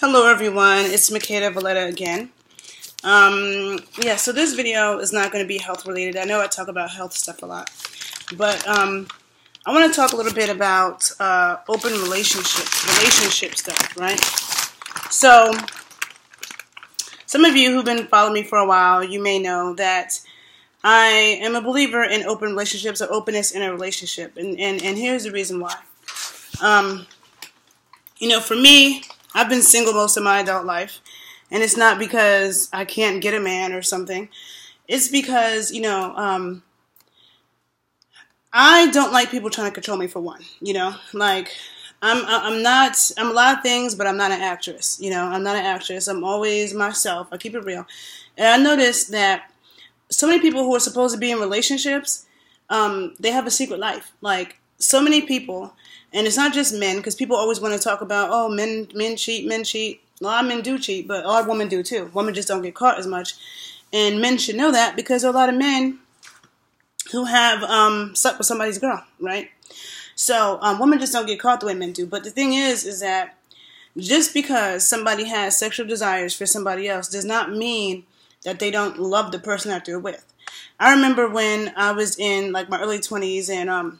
Hello everyone, it's Makeda Valletta again. So this video is not going to be health related. I know I talk about health stuff a lot, but I want to talk a little bit about open relationship stuff, right? So some of you who've been following me for a while, you may know that I am a believer in open relationships or openness in a relationship, and here's the reason why. For me, I've been single most of my adult life, and it's not because I can't get a man or something. It's because, I don't like people trying to control me for one, like I'm a lot of things, but I'm not an actress, I'm not an actress. I'm always myself. I keep it real. And I noticed that so many people who are supposed to be in relationships, they have a secret life. Like so many people. And it's not just men, because people always want to talk about, oh, men cheat. A lot of men do cheat, but a lot of women do too. Women just don't get caught as much. And men should know that because there are a lot of men who have slept with somebody's girl, right? So women just don't get caught the way men do. But the thing is that just because somebody has sexual desires for somebody else does not mean that they don't love the person that they're with. I remember when I was in like my early 20s and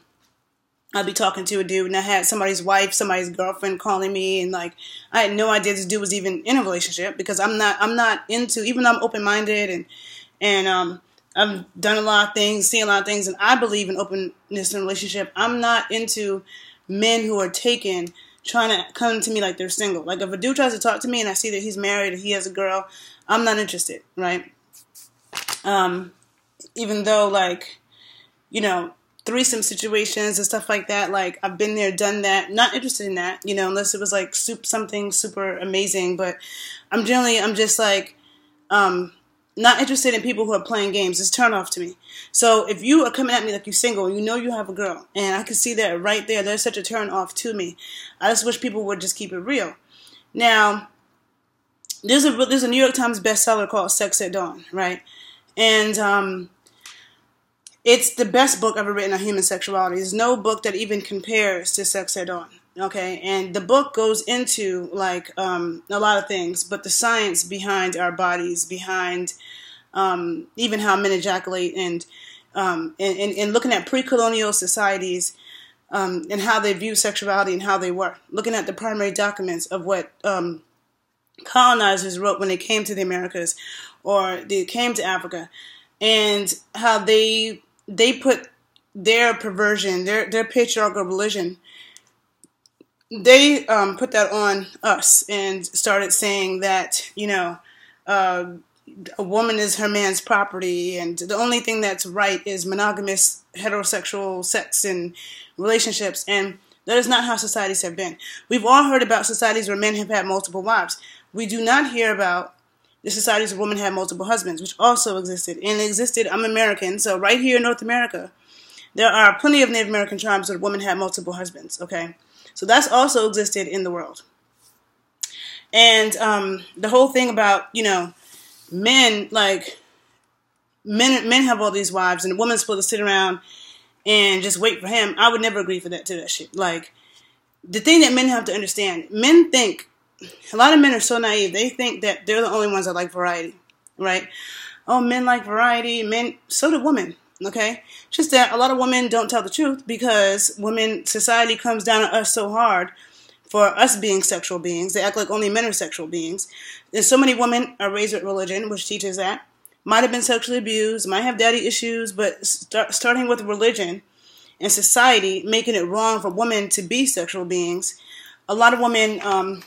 I'd be talking to a dude and I had somebody's wife, somebody's girlfriend calling me, and like I had no idea this dude was even in a relationship because I'm not into, even though I'm open-minded and I've done a lot of things, seen a lot of things, and I believe in openness in a relationship. I'm not into men who are taken trying to come to me like they're single. Like if a dude tries to talk to me and I see that he's married and he has a girl, I'm not interested, right? Even though like, threesome situations and stuff like that, like I've been there, done that, not interested in that, unless it was like something super amazing. But I'm just like not interested in people who are playing games. It's turn off to me. So if you are coming at me like you're single, you have a girl, and I can see that right there, there's such a turn off to me. I just wish people would just keep it real. Now there's a New York Times bestseller called Sex at Dawn, right? And it's the best book ever written on human sexuality. There's no book that even compares to Sex at Dawn, okay? And the book goes into, like, a lot of things, but the science behind our bodies, behind even how men ejaculate, and looking at pre-colonial societies and how they view sexuality and how they were. Looking at the primary documents of what colonizers wrote when they came to the Americas or they came to Africa, and how they put their perversion, their patriarchal religion, they put that on us and started saying that, a woman is her man's property and the only thing that's right is monogamous heterosexual sex and relationships. And that is not how societies have been. We've all heard about societies where men have had multiple wives. We do not hear about the societies where women had multiple husbands, which also existed. And it existed, I'm American, so right here in North America, there are plenty of Native American tribes where women had multiple husbands, okay? So that's also existed in the world. And the whole thing about, men, like, men have all these wives and the woman's supposed to sit around and just wait for him. I would never agree to that shit. Like, the thing that men have to understand, men think, a lot of men are so naive. They think that they're the only ones that like variety, right? Oh, men like variety. So do women, okay? Just that a lot of women don't tell the truth because society comes down on us so hard for us being sexual beings. They act like only men are sexual beings. And so many women are raised with religion, which teaches that. Might have been sexually abused, might have daddy issues, but starting with religion and society making it wrong for women to be sexual beings, a lot of women,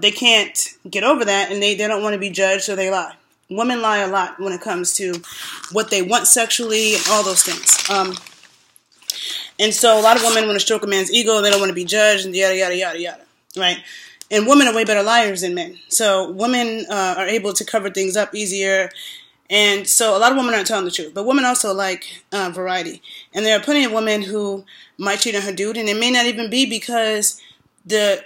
they can't get over that, and they don't want to be judged, so they lie. Women lie a lot when it comes to what they want sexually and all those things. And so a lot of women want to stroke a man's ego, they don't want to be judged, and yada, yada, yada, yada, right? And women are way better liars than men. So women are able to cover things up easier, and so a lot of women aren't telling the truth. But women also like variety. And there are plenty of women who might cheat on her dude, and it may not even be because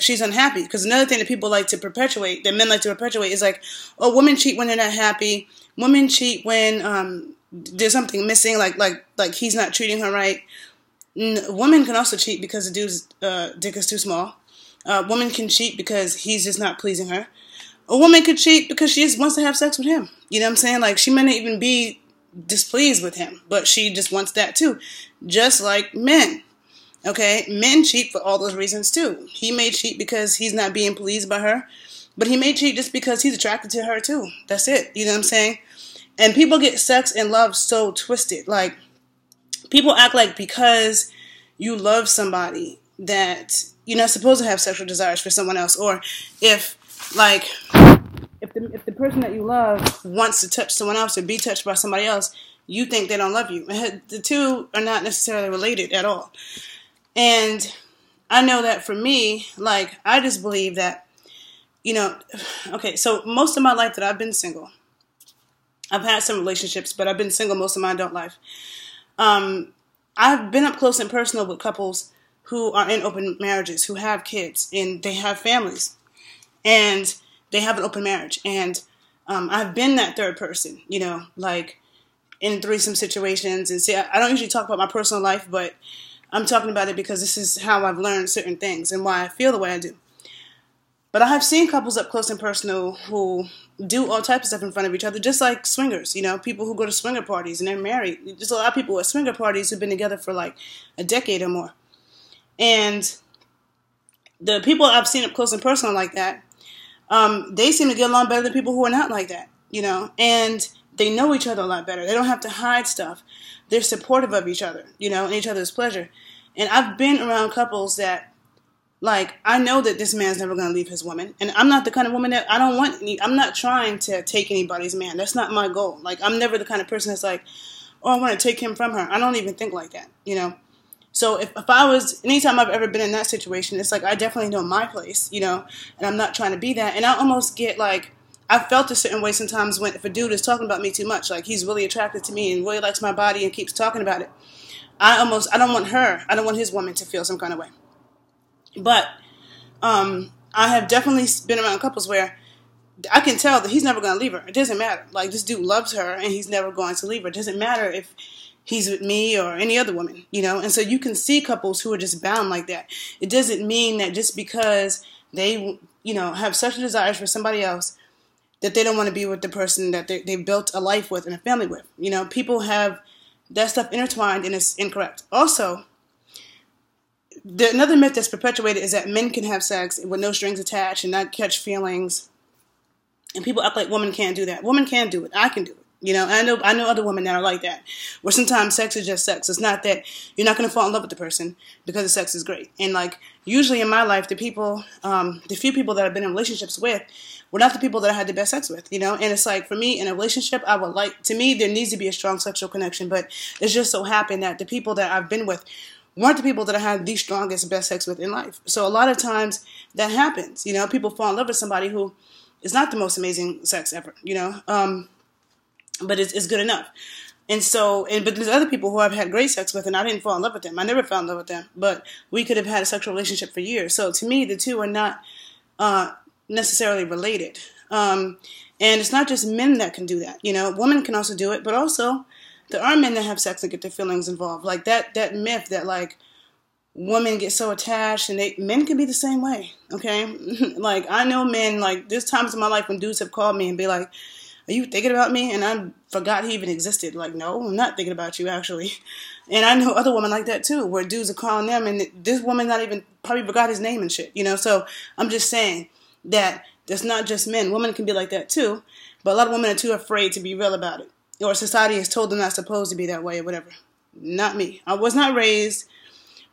she's unhappy. Because another thing that people like to perpetuate, that men like to perpetuate, is like, oh, women cheat when they're not happy. Women cheat when there's something missing, like he's not treating her right. Women can also cheat because the dude's dick is too small. A woman can cheat because he's just not pleasing her. A woman could cheat because she just wants to have sex with him. You know what I'm saying? Like, she may not even be displeased with him, but she just wants that too. Just like men. Okay? Men cheat for all those reasons too. He may cheat because he's not being pleased by her, but he may cheat just because he's attracted to her too. That's it. You know what I'm saying? And people get sex and love so twisted. Like, people act like because you love somebody that you're not supposed to have sexual desires for someone else, or if the person that you love wants to touch someone else or be touched by somebody else, you think they don't love you. The two are not necessarily related at all. And I know that for me, like, I just believe that, okay, so most of my life that I've been single, I've had some relationships, but I've been single most of my adult life. I've been up close and personal with couples who are in open marriages, who have kids, and they have families, and they have an open marriage. And I've been that third person, like in threesome situations. And see, I don't usually talk about my personal life, but I'm talking about it because this is how I've learned certain things and why I feel the way I do. But I have seen couples up close and personal who do all types of stuff in front of each other, just like swingers, people who go to swinger parties and they're married. There's a lot of people at swinger parties who've been together for like a decade or more. And the people I've seen up close and personal like that, they seem to get along better than people who are not like that, and they know each other a lot better. They don't have to hide stuff. They're supportive of each other, and each other's pleasure. And I've been around couples that, like, I know that this man's never going to leave his woman. And I'm not the kind of woman that I'm not trying to take anybody's man. That's not my goal. Like, I'm never the kind of person that's like, oh, I want to take him from her. I don't even think like that, So if anytime I've ever been in that situation, it's like I definitely know my place, and I'm not trying to be that. And I almost get like, I felt a certain way sometimes if a dude is talking about me too much, like he's really attracted to me and really likes my body and keeps talking about it. I don't want his woman to feel some kind of way. But I have definitely been around couples where I can tell that he's never going to leave her. It doesn't matter. Like, this dude loves her and he's never going to leave her. It doesn't matter if he's with me or any other woman, And so you can see couples who are just bound like that. It doesn't mean that just because they, have sexual desires for somebody else that they don't want to be with the person that they built a life with and a family with. People have that stuff intertwined and it's incorrect. Also, another myth that's perpetuated is that men can have sex with no strings attached and not catch feelings. And people act like women can't do that. Women can do it. I can do it. And I know other women that are like that, where sometimes sex is just sex. It's not that you're not going to fall in love with the person because the sex is great. And like, usually in my life, the few people that I've been in relationships with were not the people that I had the best sex with, And it's like, for me, in a relationship, to me, there needs to be a strong sexual connection. But it's just so happened that the people that I've been with weren't the people that I had the strongest, best sex with in life. So a lot of times that happens, people fall in love with somebody who is not the most amazing sex ever, but it's good enough. And so, but there's other people who I've had great sex with and I didn't fall in love with them. I never fell in love with them, but we could have had a sexual relationship for years. So to me, the two are not necessarily related. And it's not just men that can do that. Women can also do it, but also there are men that have sex and get their feelings involved. Like that myth that like women get so attached and men can be the same way. Okay. Like, I know men, like, there's times in my life when dudes have called me and be like, are you thinking about me? And I forgot he even existed. Like, no, I'm not thinking about you, actually. And I know other women like that, too, where dudes are calling them, and this woman not even probably forgot his name and shit, So I'm just saying that that's not just men. Women can be like that, too. But a lot of women are too afraid to be real about it. Or society has told them not supposed to be that way or whatever. Not me. I was not raised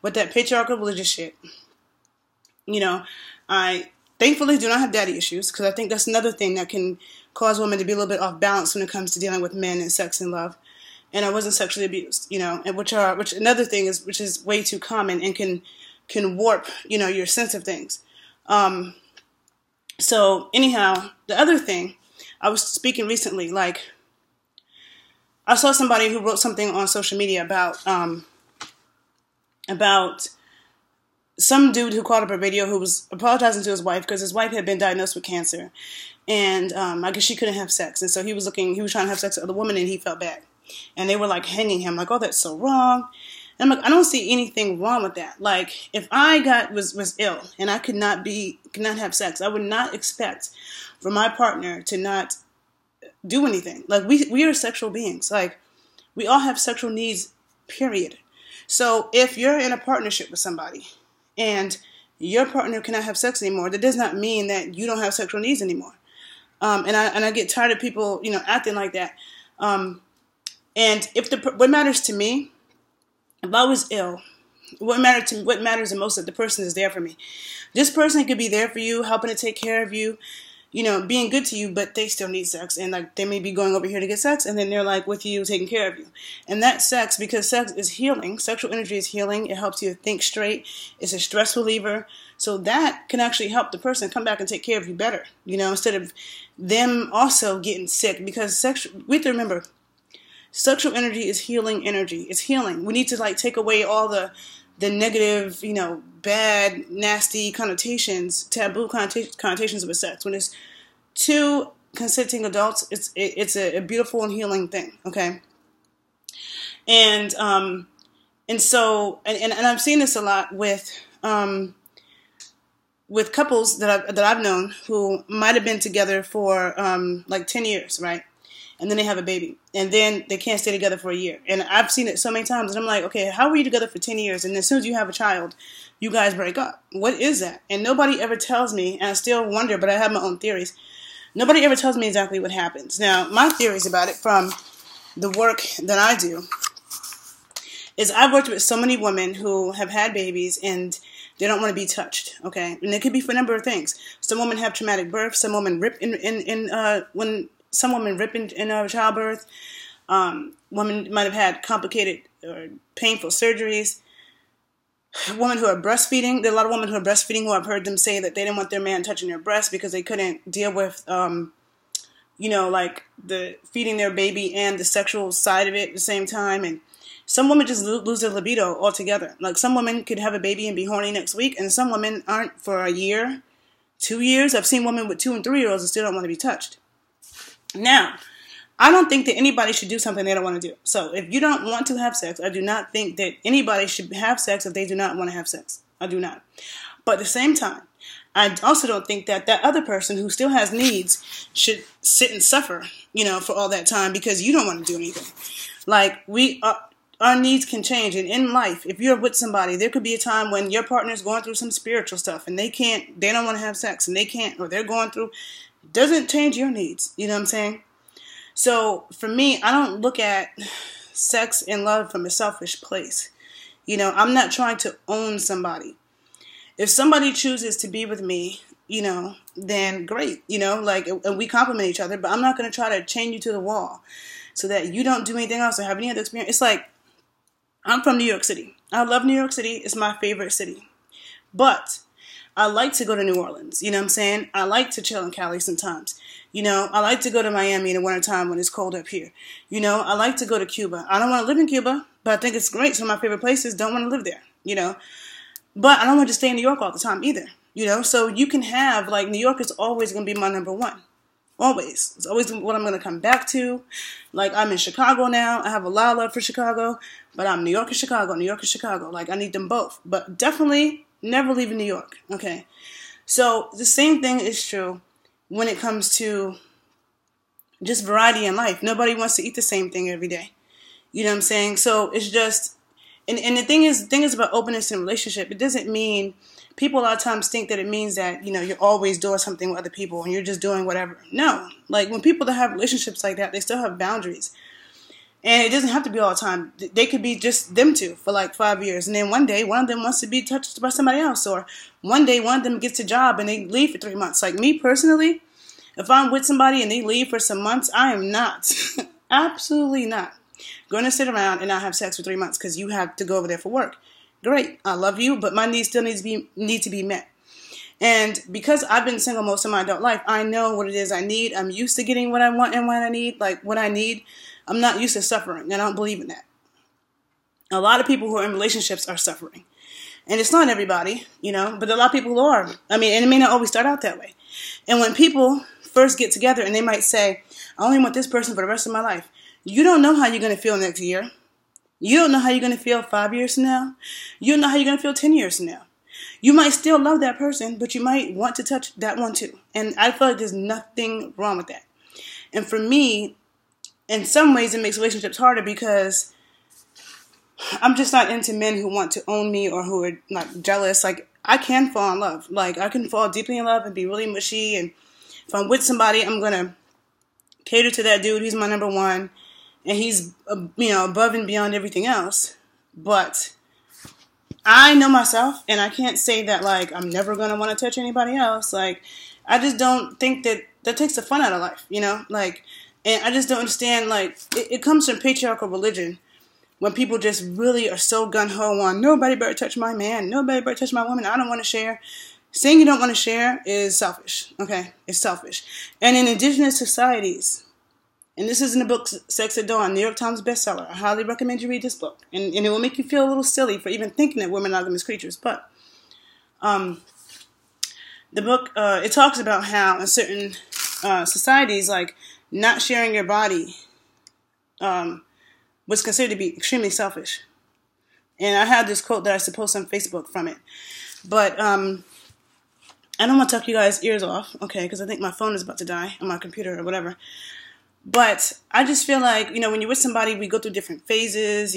with that patriarchal religious shit. I thankfully do not have daddy issues, because I think that's another thing that can cause women to be a little bit off balance when it comes to dealing with men and sex and love. And I wasn't sexually abused, and which another thing is, which is way too common and can warp, your sense of things. So anyhow, the other thing, I was speaking recently, like, I saw somebody who wrote something on social media about some dude who called up a radio who was apologizing to his wife because his wife had been diagnosed with cancer. And I guess she couldn't have sex. And so he was trying to have sex with other women and he felt bad. And they were like hanging him, like, oh, that's so wrong. And I'm like, I don't see anything wrong with that. Like, if I was ill and I could not have sex, I would not expect for my partner to not do anything. Like, we are sexual beings. Like, we all have sexual needs, period. So if you're in a partnership with somebody and your partner cannot have sex anymore, that does not mean that you don't have sexual needs anymore. And I get tired of people, acting like that. And if what matters to me, if I was ill, what matters the most is that the person is there for me. This person could be there for you, helping to take care of you, being good to you, but they still need sex. And like, they may be going over here to get sex, and then they're like with you, taking care of you. And that sex, because sex is healing, sexual energy is healing. It helps you think straight. It's a stress reliever. So that can actually help the person come back and take care of you better, instead of them also getting sick. Because we have to remember, sexual energy is healing energy. It's healing. We need to take away all the negative, bad, nasty connotations, taboo connotations with sex. When it's two consenting adults, it's a beautiful and healing thing. Okay. And so I've seen this a lot with couples that I've known who might have been together for 10 years, right? And then they have a baby, and then they can't stay together for a year. And I've seen it so many times, and I'm like, okay, how were you together for 10 years? And as soon as you have a child, you guys break up. What is that? And nobody ever tells me, and I still wonder, but I have my own theories. Nobody ever tells me exactly what happens. Now, my theories about it from the work that I do is I've worked with so many women who have had babies, and they don't want to be touched, okay? And it could be for a number of things. Some women have traumatic birth. Some women rip Some women rip in childbirth. Women might have had complicated or painful surgeries. Women who are breastfeeding. There are a lot of women who are breastfeeding who I've heard them say that they didn't want their man touching their breast because they couldn't deal with, the feeding their baby and the sexual side of it at the same time. And some women just lose their libido altogether. Like, some women could have a baby and be horny next week, and some women aren't for a year, 2 years. I've seen women with 2 and 3-year-olds that still don't want to be touched. Now, I don't think that anybody should do something they don't want to do. So if you don't want to have sex, I do not think that anybody should have sex if they do not want to have sex. I do not. But at the same time, I also don't think that other person who still has needs should sit and suffer, for all that time because you don't want to do anything. Like, our needs can change. And in life, if you're with somebody, there could be a time when your partner is going through some spiritual stuff and they don't want to have sex and they can't, or they're going through, doesn't change your needs. You know what I'm saying? So for me, I don't look at sex and love from a selfish place. I'm not trying to own somebody. If somebody chooses to be with me, then great, and we complement each other, but I'm not going to try to chain you to the wall so that you don't do anything else or have any other experience. It's like, I'm from New York City. I love New York City. It's my favorite city. But I like to go to New Orleans. You know what I'm saying? I like to chill in Cali sometimes. I like to go to Miami in the wintertime when it's cold up here. I like to go to Cuba. I don't want to live in Cuba, but I think it's great. Some of my favorite places, don't want to live there, But I don't want to stay in New York all the time either, So you can have, New York is always going to be my number one. Always. It's always what I'm going to come back to. Like, I'm in Chicago now. I have a lot of love for Chicago, but I'm New York and Chicago, New York and Chicago. Like, I need them both. But definitely never leaving New York. Okay. So the same thing is true when it comes to just variety in life. Nobody wants to eat the same thing every day. You know what I'm saying? So it's just, and the thing is about openness in a relationship. It doesn't mean, people a lot of times think that it means that, you're always doing something with other people and you're just doing whatever. No. Like, when people that have relationships like that, they still have boundaries. And it doesn't have to be all the time. They could be just them two for 5 years. And then one day, one of them wants to be touched by somebody else. Or one day, one of them gets a job and they leave for 3 months. Like, me personally, if I'm with somebody and they leave for some months, I am not, absolutely not, going to sit around and not have sex for 3 months because you have to go over there for work. Great. I love you, but my needs still need to be met. And because I've been single most of my adult life, I know what it is I need. I'm used to getting what I want and what I need, what I need. I'm not used to suffering, and I don't believe in that. A lot of people who are in relationships are suffering. And it's not everybody, but a lot of people who are. And it may not always start out that way. And when people first get together and they might say, I only want this person for the rest of my life. You don't know how you're going to feel next year. You don't know how you're going to feel 5 years from now. You don't know how you're going to feel 10 years from now. You might still love that person, but you might want to touch that one too. And I feel like there's nothing wrong with that. And for me, in some ways, it makes relationships harder because I'm just not into men who want to own me or who are like jealous. Like, I can fall in love. Like, I can fall deeply in love and be really mushy. And if I'm with somebody, I'm going to cater to that dude. He's my number one. And he's, above and beyond everything else. But I know myself, and I can't say that, like, I'm never going to want to touch anybody else. Like, I just don't think that takes the fun out of life, Like, and I just don't understand, like, it comes from patriarchal religion when people just really are so gung-ho on, nobody better touch my man, nobody better touch my woman, I don't want to share. Saying you don't want to share is selfish, okay? It's selfish. And in indigenous societies, and this is in the book Sex at Dawn, New York Times bestseller. I highly recommend you read this book. And it will make you feel a little silly for even thinking that we're monogamous creatures. But the book, it talks about how in certain societies, like, not sharing your body was considered to be extremely selfish. And I have this quote that I should post on Facebook from it. But I don't want to talk you guys' ears off, okay, because I think my phone is about to die on my computer or whatever. But I just feel like, when you're with somebody, we go through different phases,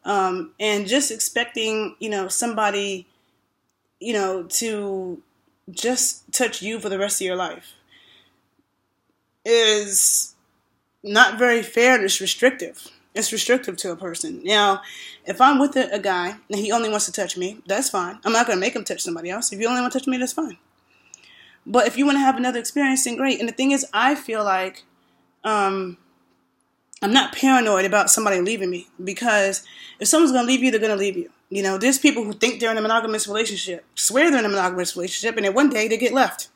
and just expecting, somebody, to just touch you for the rest of your life is not very fair and it's restrictive. It's restrictive to a person. Now, if I'm with a guy and he only wants to touch me, that's fine. I'm not going to make him touch somebody else. If you only want to touch me, that's fine. But if you want to have another experience, then great. And the thing is, I feel like I'm not paranoid about somebody leaving me, because if someone's going to leave you, they're going to leave you. There's people who think they're in a monogamous relationship, swear they're in a monogamous relationship, and then one day they get left.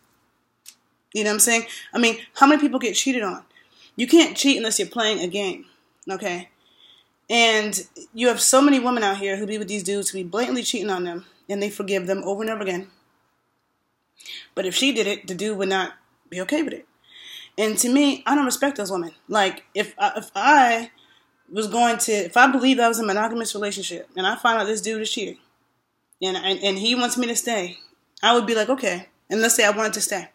You know what I'm saying? I mean, how many people get cheated on? You can't cheat unless you're playing a game, okay? And you have so many women out here who be with these dudes who be blatantly cheating on them, and they forgive them over and over again. But if she did it, the dude would not be okay with it. And to me, I don't respect those women. Like, if I believed I was in a monogamous relationship and I find out this dude is cheating and he wants me to stay, I would be like, okay. And let's say I wanted to stay.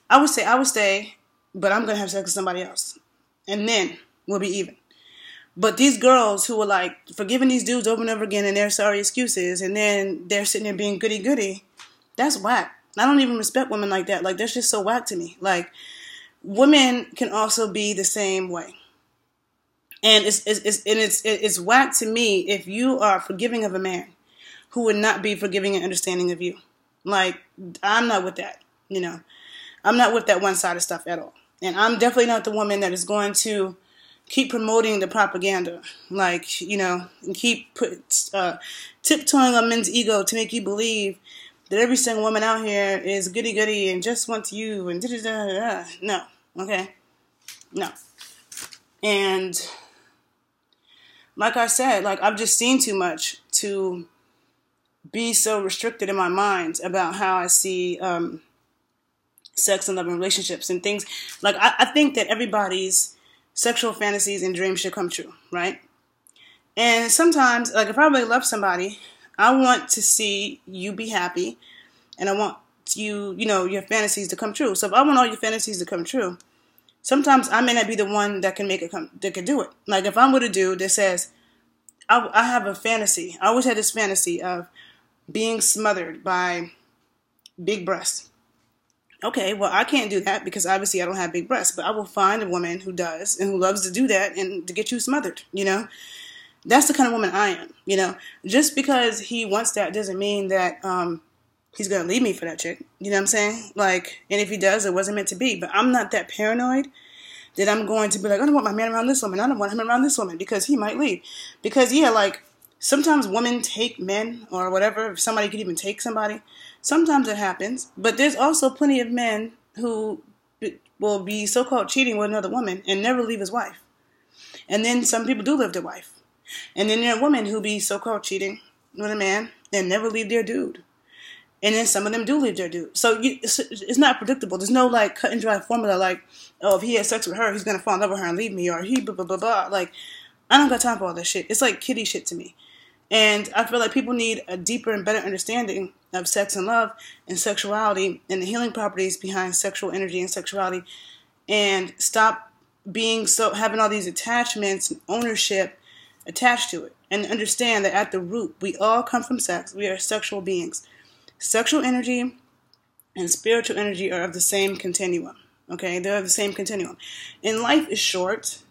I would say I would stay, but I'm going to have sex with somebody else. And then we'll be even. But these girls who are like forgiving these dudes over and over again and their sorry excuses, and then they're sitting there being goody-goody, that's whack. I don't even respect women like that. Like, that's just so whack to me. Like, women can also be the same way. And it's whack to me if you are forgiving of a man who would not be forgiving and understanding of you. Like, I'm not with that, I'm not with that one-sided stuff at all. And I'm definitely not the woman that is going to keep promoting the propaganda, like, and keep tiptoeing on men's ego to make you believe that every single woman out here is goody-goody and just wants you and da-da-da-da-da. No, okay? No. And like I said, like, I've just seen too much to be so restricted in my mind about how I see sex and love and relationships and things. Like, I think that everybody's sexual fantasies and dreams should come true, right? And sometimes, like, if I really love somebody, I want to see you be happy, and I want you, your fantasies to come true. So if I want all your fantasies to come true, sometimes I may not be the one that can make it come, that can do it. Like, if I'm with a dude that says, I have a fantasy. I always had this fantasy of being smothered by big breasts. Okay, well, I can't do that because obviously I don't have big breasts, but I will find a woman who does and who loves to do that and to get you smothered, That's the kind of woman I am, Just because he wants that doesn't mean that he's going to leave me for that chick. You know what I'm saying? Like, and if he does, it wasn't meant to be. But I'm not that paranoid that I'm going to be like, I don't want my man around this woman. I don't want him around this woman because he might leave. Because, yeah, like, sometimes women take men or whatever. If somebody could even take somebody. Sometimes it happens. But there's also plenty of men who will be so-called cheating with another woman and never leave his wife. And then some people do leave their wife. And then there are women who be so-called cheating with a man and never leave their dude. And then some of them do leave their dude. So it's not predictable. There's no, like, cut and dry formula like, oh, if he has sex with her, he's going to fall in love with her and leave me, or he blah, blah, blah, blah. Like, I don't got time for all that shit. It's like kiddie shit to me. And I feel like people need a deeper and better understanding of sex and love and sexuality and the healing properties behind sexual energy and sexuality, and stop being so, having all these attachments and ownership attached to it, and understand that at the root, we all come from sex. We are sexual beings. Sexual energy and spiritual energy are of the same continuum. Okay, they're of the same continuum. And life is short.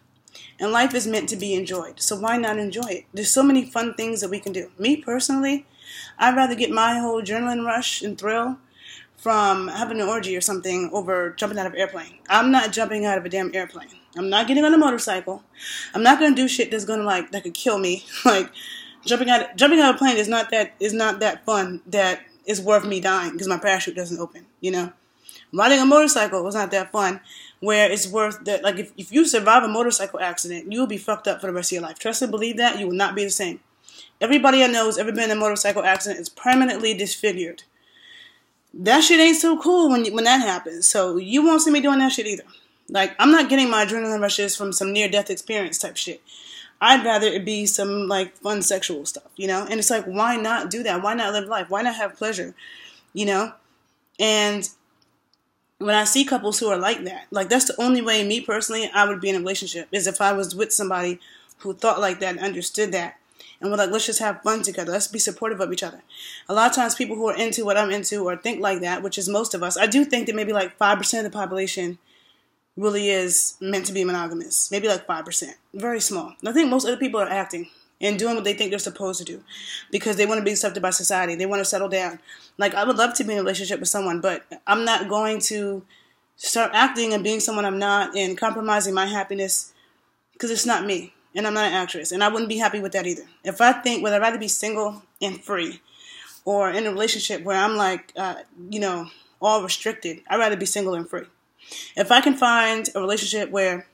And life is meant to be enjoyed. So why not enjoy it? There's so many fun things that we can do. Me, personally, I'd rather get my whole adrenaline rush and thrill from having an orgy or something over jumping out of an airplane. I'm not jumping out of a damn airplane. I'm not getting on a motorcycle. I'm not going to do shit that's going to, that could kill me. Like, jumping out of a plane is not that fun that is worth me dying because my parachute doesn't open, you know? Riding a motorcycle was not that fun where it's worth that. Like, if you survive a motorcycle accident, you will be fucked up for the rest of your life. Trust and believe that. You will not be the same. Everybody I know who's ever been in a motorcycle accident is permanently disfigured. That shit ain't so cool when that happens. So you won't see me doing that shit either. Like, I'm not getting my adrenaline rushes from some near-death experience type shit. I'd rather it be some, fun sexual stuff, you know? And it's like, why not do that? Why not live life? Why not have pleasure, you know? And when I see couples who are like that, that's the only way, me personally, I would be in a relationship, is if I was with somebody who thought like that and understood that. And we're like, let's just have fun together. Let's be supportive of each other. A lot of times people who are into what I'm into or think like that, which is most of us, I do think that maybe 5% of the population really is meant to be monogamous. Maybe 5%. Very small. I think most other people are acting and doing what they think they're supposed to do because they want to be accepted by society. They want to settle down. I would love to be in a relationship with someone, but I'm not going to start acting and being someone I'm not and compromising my happiness because it's not me and I'm not an actress. And I wouldn't be happy with that either. If I think whether I'd rather be single and free or in a relationship where I'm all restricted, I'd rather be single and free. If I can find a relationship where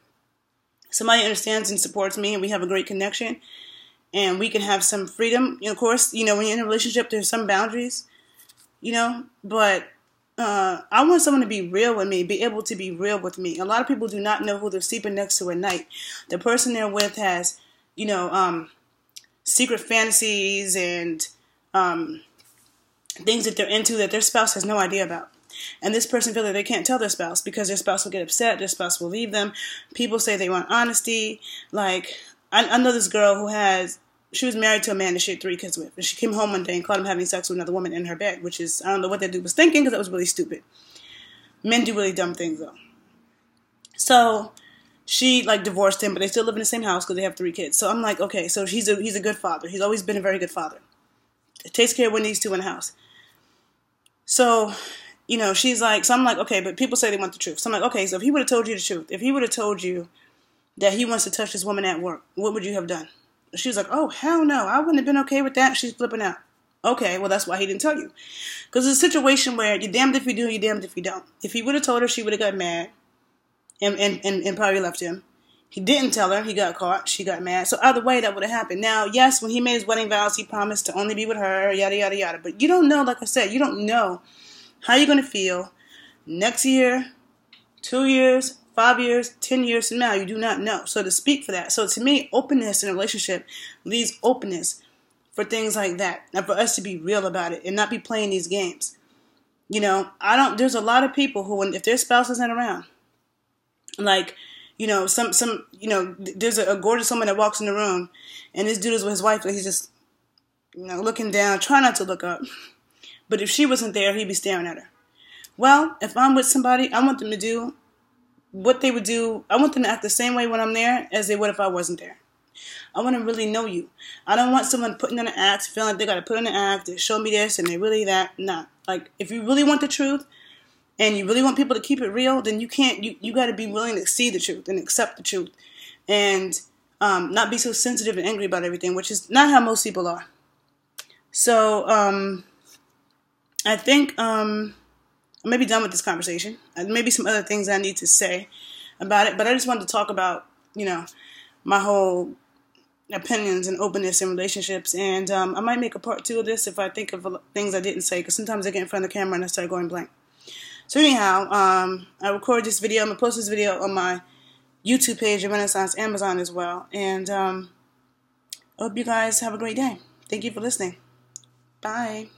somebody understands and supports me and we have a great connection, and we can have some freedom. Of course, when you're in a relationship, there's some boundaries, but I want someone to be real with me, be able to be real with me. A lot of people do not know who they're sleeping next to at night. The person they're with has, secret fantasies and things that they're into that their spouse has no idea about. And this person feels like they can't tell their spouse because their spouse will get upset, their spouse will leave them. People say they want honesty. I know this girl she was married to a man that she had 3 kids with. And she came home one day and caught him having sex with another woman in her bed, which is, I don't know what that dude was thinking because that was really stupid. Men do really dumb things, though. So she, divorced him, but they still live in the same house because they have 3 kids. So I'm like, okay, so he's a good father. He's always been a very good father. Takes care of what needs to in the house. So, she's like, so I'm like, okay, but people say they want the truth. So I'm like, okay, so if he would have told you the truth, if he would have told you that he wants to touch this woman at work, what would you have done? She was like, oh, hell no, I wouldn't have been okay with that. She's flipping out. Okay, well, that's why he didn't tell you. Because it's a situation where you're damned if you do, you're damned if you don't. If he would have told her, she would have got mad and probably left him. He didn't tell her. He got caught. She got mad. So either way, that would have happened. Now, yes, when he made his wedding vows, he promised to only be with her, yada, yada, yada. But you don't know, like I said, you don't know how you're going to feel next year, 2 years, 5 years, 10 years from now. You do not know. So to speak for that. So to me, openness in a relationship leaves openness for things like that. And for us to be real about it and not be playing these games. There's a lot of people who, if their spouse isn't around, there's a gorgeous woman that walks in the room and this dude is with his wife and he's just, looking down, trying not to look up. But if she wasn't there, he'd be staring at her. Well, if I'm with somebody, I want them to do what they would do. I want them to act the same way when I'm there as they would if I wasn't there. I want to really know you. I don't want someone putting on an act, feeling like they got to put on an act, they show me this and they really that. Nah. If you really want the truth and you really want people to keep it real, then you got to be willing to see the truth and accept the truth and not be so sensitive and angry about everything, which is not how most people are. So, I think I may be done with this conversation. Maybe some other things I need to say about it, but I just wanted to talk about, my whole opinions and openness in relationships, and I might make a part 2 of this if I think of things I didn't say, because sometimes I get in front of the camera and I start going blank. So anyhow, I recorded this video. I'm going to post this video on my YouTube page of Renaissance Amazon as well. And I hope you guys have a great day. Thank you for listening. Bye.